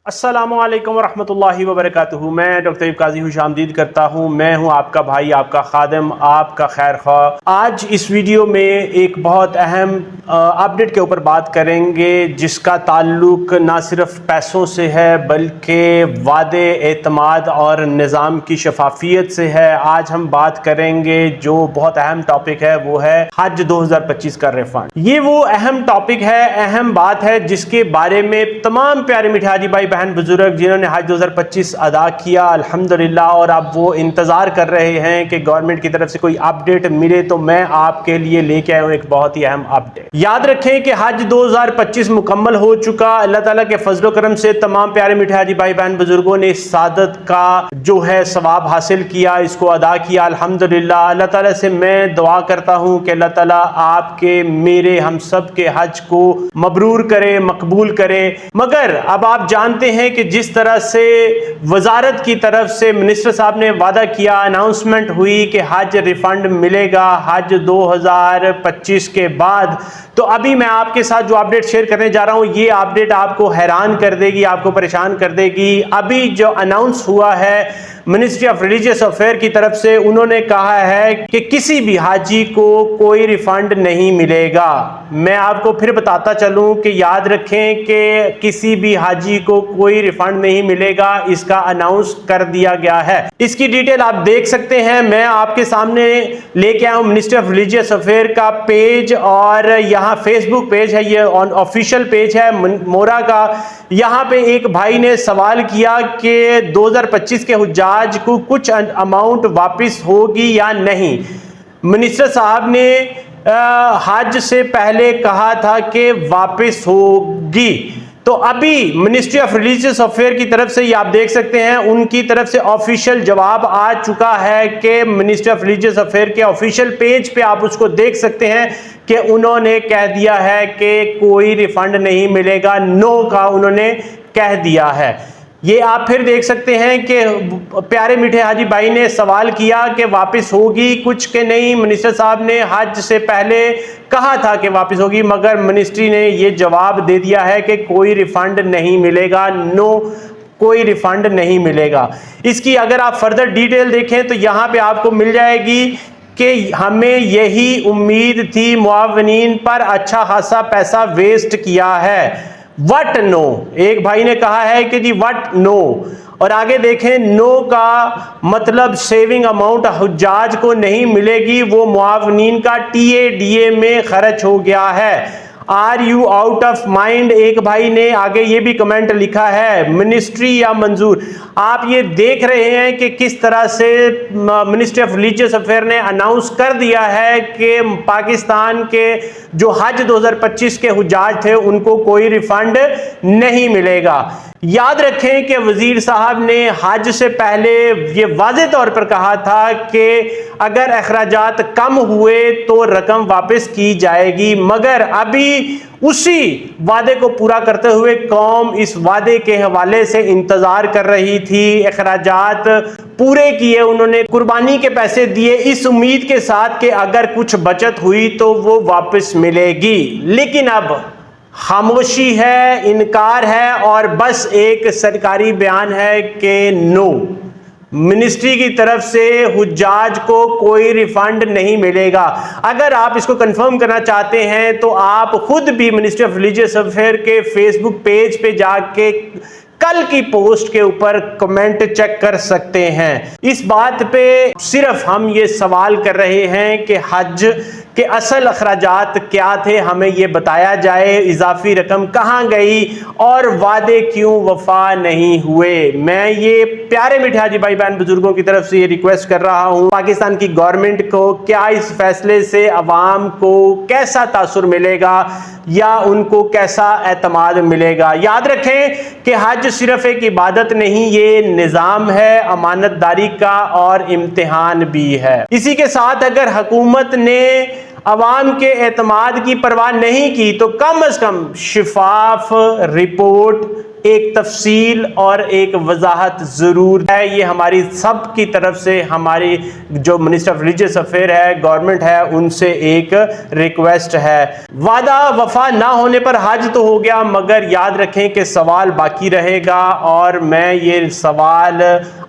अस्सलामुअलैकुम वरहमतुल्लाहि वबरकातुहू। मैं डॉक्टर काजी खुशामदीद करता हूँ। मैं हूँ आपका भाई, आपका खादिम, आपका खैर ख्वाह। आज इस वीडियो में एक बहुत अहम अपडेट के ऊपर बात करेंगे जिसका ताल्लुक ना सिर्फ पैसों से है बल्कि वादे, एतमाद और निज़ाम की शफाफियत से है। आज हम बात करेंगे जो बहुत अहम टॉपिक है वो है हज 2025 का रिफंड। ये वो अहम टॉपिक है, अहम बात है जिसके बारे में तमाम प्यारे मीठे हाजी भाई बहन बुजुर्ग जिन्होंने हज 2025 अदा किया अल्हम्दुलिल्लाह, और अब वो इंतज़ार कर रहे हैं कि गवर्नमेंट की तरफ से कोई अपडेट मिले, तो मैं आपके लिए लेके आया हूँ एक बहुत ही अहम अपडेट। याद रखें कि हज 2025 मुकम्मल हो चुका। अल्लाह ताला के फजलो करम से तमाम प्यारे मीठे हाजी भाई बहन बुजुर्गों ने इस सादत का जो है सवाब हासिल किया, इसको अदा किया अल्हम्दुलिल्लाह। अल्लाह ताला से मैं दुआ करता हूँ कि अल्लाह ताला आपके, मेरे, हम सब के हज को मबरूर करे, मकबूल करे। मगर अब आप जानते हैं कि जिस तरह से वजारत की तरफ से मिनिस्टर साहब ने वादा किया, अनाउंसमेंट हुई कि हज रिफंड मिलेगा हज 2025 के बाद, तो अभी मैं आपके साथ जो अपडेट शेयर करने जा रहा हूं, ये अपडेट आपको हैरान कर देगी, आपको परेशान कर देगी। अभी जो अनाउंस हुआ है मिनिस्ट्री ऑफ रिलीजियस अफेयर की तरफ से, उन्होंने कहा है कि किसी भी हाजी को कोई रिफंड नहीं मिलेगा। मैं आपको फिर बताता चलूं कि याद रखें कि किसी भी हाजी को कोई रिफंड नहीं मिलेगा, इसका अनाउंस कर दिया गया है। इसकी डिटेल आप देख सकते हैं। मैं आपके सामने लेके आया हूं मिनिस्ट्री ऑफ रिलीजियस अफेयर का पेज, और यहाँ फेसबुक पेज है, ये ऑफिशियल पेज है मोरा का। यहाँ पे एक भाई ने सवाल किया कि 2025 के हुज्जाज को कुछ अमाउंट वापस होगी या नहीं। मिनिस्टर साहब ने हज से पहले कहा था कि वापस होगी, तो अभी मिनिस्ट्री ऑफ रिलीजियस अफेयर की तरफ से, ये आप देख सकते हैं, उनकी तरफ से ऑफिशियल जवाब आ चुका है कि मिनिस्ट्री ऑफ रिलीजियस अफेयर के ऑफिशियल पेज पे आप उसको देख सकते हैं कि उन्होंने कह दिया है कि कोई रिफंड नहीं मिलेगा। नो का उन्होंने कह दिया है। ये आप फिर देख सकते हैं कि प्यारे मीठे हाजी भाई ने सवाल किया कि वापस होगी कुछ के नहीं। मिनिस्टर साहब ने हज से पहले कहा था कि वापस होगी, मगर मिनिस्ट्री ने ये जवाब दे दिया है कि कोई रिफंड नहीं मिलेगा। नो, कोई रिफंड नहीं मिलेगा। इसकी अगर आप फर्दर डिटेल देखें तो यहाँ पे आपको मिल जाएगी कि हमें यही उम्मीद थी, मुआवनीन पर अच्छा खासा पैसा वेस्ट किया है। वट नो, एक भाई ने कहा है कि जी वट नो, और आगे देखें, नो का मतलब सेविंग अमाउंट हुज्जाज को नहीं मिलेगी, वो मुआवनीन का TADA में खर्च हो गया है। Are you out of mind, एक भाई ने आगे ये भी कमेंट लिखा है, मिनिस्ट्री या मंजूर। आप ये देख रहे हैं कि किस तरह से मिनिस्ट्री ऑफ रिलीजियस अफेयर ने अनाउंस कर दिया है कि पाकिस्तान के जो हज 2025 के हुज्जाज थे उनको कोई रिफंड नहीं मिलेगा। याद रखें कि वजीर साहब ने हज से पहले ये वाज़े तौर पर कहा था कि अगर अखराजात कम हुए तो रकम वापस की जाएगी, मगर अभी उसी वादे को पूरा करते हुए कौम इस वादे के हवाले से इंतजार कर रही थी। अखराजात पूरे किए, उन्होंने कुर्बानी के पैसे दिए इस उम्मीद के साथ कि अगर कुछ बचत हुई तो वो वापस मिलेगी, लेकिन अब खामोशी है, इनकार है, और बस एक सरकारी बयान है कि नो, मिनिस्ट्री की तरफ से हुज्जाज को कोई रिफंड नहीं मिलेगा। अगर आप इसको कंफर्म करना चाहते हैं तो आप खुद भी मिनिस्ट्री ऑफ रिलीजियस अफेयर के फेसबुक पेज पे जाके कल की पोस्ट के ऊपर कमेंट चेक कर सकते हैं। इस बात पे सिर्फ हम ये सवाल कर रहे हैं कि हज के असल अखराजात क्या थे, हमें ये बताया जाए, इजाफी रकम कहाँ गई और वादे क्यों वफा नहीं हुए। मैं ये प्यारे मीठे हाजी भाई बहन बुजुर्गों की तरफ से ये रिक्वेस्ट कर रहा हूँ पाकिस्तान की गवर्नमेंट को, क्या इस फैसले से अवाम को कैसा तासुर मिलेगा या उनको कैसा एतमाद मिलेगा। याद रखें कि हज सिर्फ एक इबादत नहीं, ये निज़ाम है, अमानतदारी का और इम्तिहान भी है। इसी के साथ अगर हुकूमत ने अवाम के एतमाद की परवाह नहीं की तो कम अज कम शिफाफ रिपोर्ट एक तफसील और एक वजाहत ज़रूर है। ये हमारी सब की तरफ से, हमारी जो मिनिस्टर ऑफ रिलीजियस अफेयर है, गवर्नमेंट है, उनसे एक रिक्वेस्ट है। वादा वफा ना होने पर हज तो हो गया, मगर याद रखें कि सवाल बाकी रहेगा और मैं ये सवाल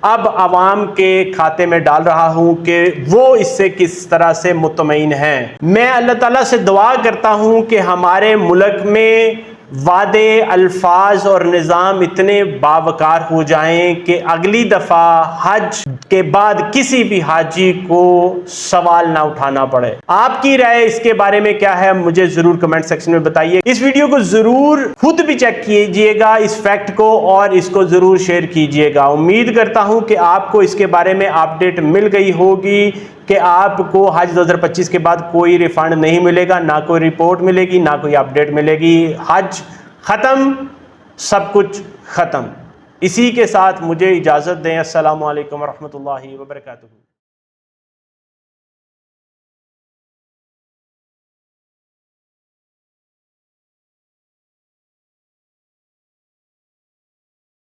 अब आवाम के खाते में डाल रहा हूं कि वो इससे किस तरह से मुतमईन हैं। मैं अल्लाह ताला से दुआ करता हूं कि हमारे मुल्क में वादे, अल्फाज और निज़ाम इतने बावकार हो जाएं कि अगली दफ़ा हज के बाद किसी भी हाजी को सवाल ना उठाना पड़े। आपकी राय इसके बारे में क्या है, मुझे ज़रूर कमेंट सेक्शन में बताइए। इस वीडियो को ज़रूर खुद भी चेक कीजिएगा इस फैक्ट को, और इसको ज़रूर शेयर कीजिएगा। उम्मीद करता हूं कि आपको इसके बारे में अपडेट मिल गई होगी कि आपको हज 2025 के बाद कोई रिफंड नहीं मिलेगा, ना कोई रिपोर्ट मिलेगी, ना कोई अपडेट मिलेगी। हज ख़त्म, सब कुछ ख़त्म। इसी के साथ मुझे इजाज़त दें। अस्सलामु अलैकुम वरहमतुल्लाहि वबरकातुहू।